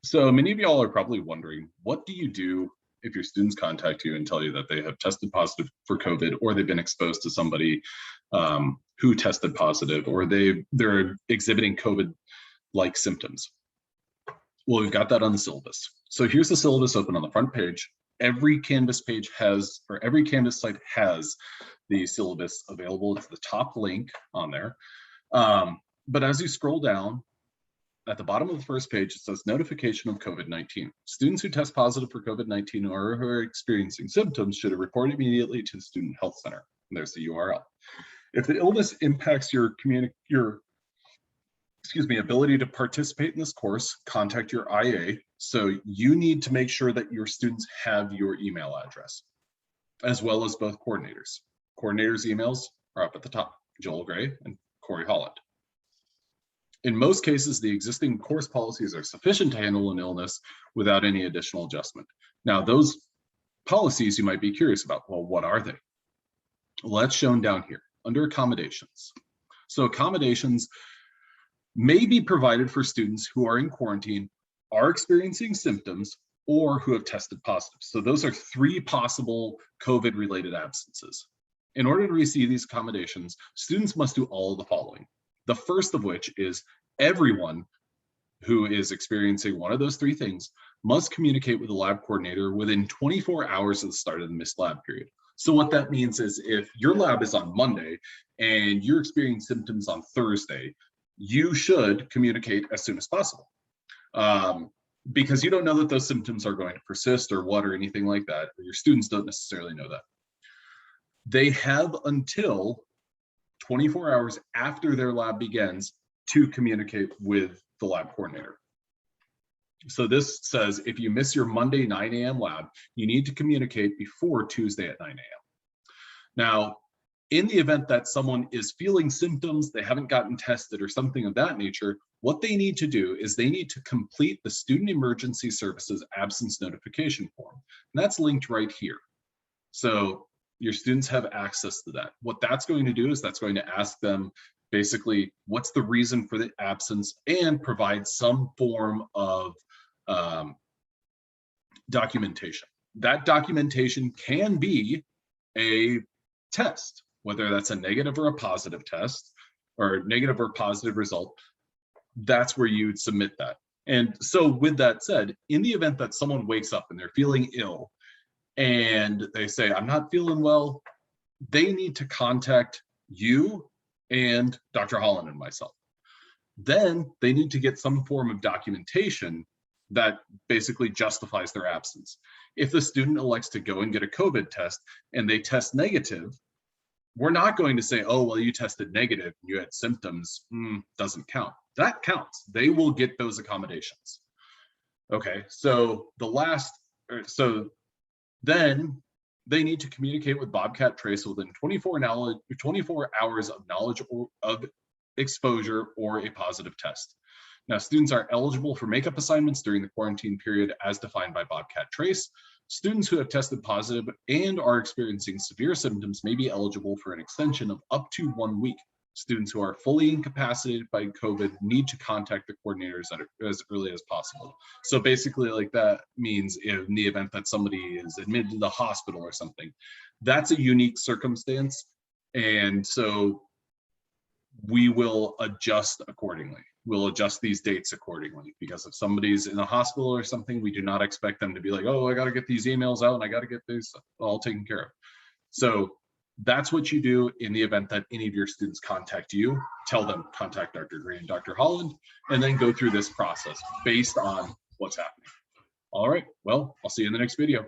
So many of y'all are probably wondering, what do you do if your students contact you and tell you that they have tested positive for COVID, or they've been exposed to somebody who tested positive, or they're exhibiting COVID-like symptoms? Well, we've got that on the syllabus. So here's the syllabus open on the front page. Every Canvas page has, or every Canvas site has the syllabus available. It's the top link on there. But as you scroll down, at the bottom of the first page, it says notification of COVID-19. Students who test positive for COVID-19 or who are experiencing symptoms should report immediately to the Student Health Center. And there's the URL. If the illness impacts your ability to participate in this course, contact your IA. So you need to make sure that your students have your email address, as well as both coordinators. Coordinators' emails are up at the top, Joel Gray and Corey Holland. In most cases, the existing course policies are sufficient to handle an illness without any additional adjustment. Now, those policies you might be curious about, well, what are they? Well, that's shown down here under accommodations. So accommodations may be provided for students who are in quarantine, are experiencing symptoms, or who have tested positive. So those are three possible COVID-related absences. In order to receive these accommodations, students must do all of the following. The first of which is everyone who is experiencing one of those three things must communicate with the lab coordinator within 24 hours of the start of the missed lab period. So what that means is if your lab is on Monday and you're experiencing symptoms on Thursday, you should communicate as soon as possible. Because you don't know that those symptoms are going to persist or what or anything like that, or your students don't necessarily know that. They have until 24 hours after their lab begins to communicate with the lab coordinator. So this says if you miss your Monday 9 a.m. lab, you need to communicate before Tuesday at 9 a.m. Now, in the event that someone is feeling symptoms, they haven't gotten tested or something of that nature, what they need to do is they need to complete the Student Emergency Services absence notification form. And that's linked right here. So your students have access to that. What that's going to do is that's going to ask them basically what's the reason for the absence and provide some form of documentation. That documentation can be a test, whether that's a negative or a positive test or negative or positive result. That's where you'd submit that. And so with that said, in the event that someone wakes up and they're feeling ill and they say, I'm not feeling well, they need to contact you and Dr. Holland and myself. Then they need to get some form of documentation that basically justifies their absence. If the student elects to go and get a COVID test and they test negative, we're not going to say, oh, well, you tested negative, you had symptoms, doesn't count. That counts. They will get those accommodations. Okay, so then they need to communicate with Bobcat Trace within 24 hours of knowledge of exposure or a positive test. Now, students are eligible for makeup assignments during the quarantine period as defined by Bobcat Trace. Students who have tested positive and are experiencing severe symptoms may be eligible for an extension of up to 1 week. Students who are fully incapacitated by COVID need to contact the coordinators as early as possible. So basically, like, that means in the event that somebody is admitted to the hospital or something, that's a unique circumstance. And so we will adjust accordingly. We'll adjust these dates accordingly, because if somebody's in a hospital or something, we do not expect them to be like, oh, I got to get these emails out and I got to get this all taken care of. So that's what you do in the event that any of your students contact you. Tell them, contact Dr. Gray and Dr. Holland, and then go through this process based on what's happening. All right, well, I'll see you in the next video.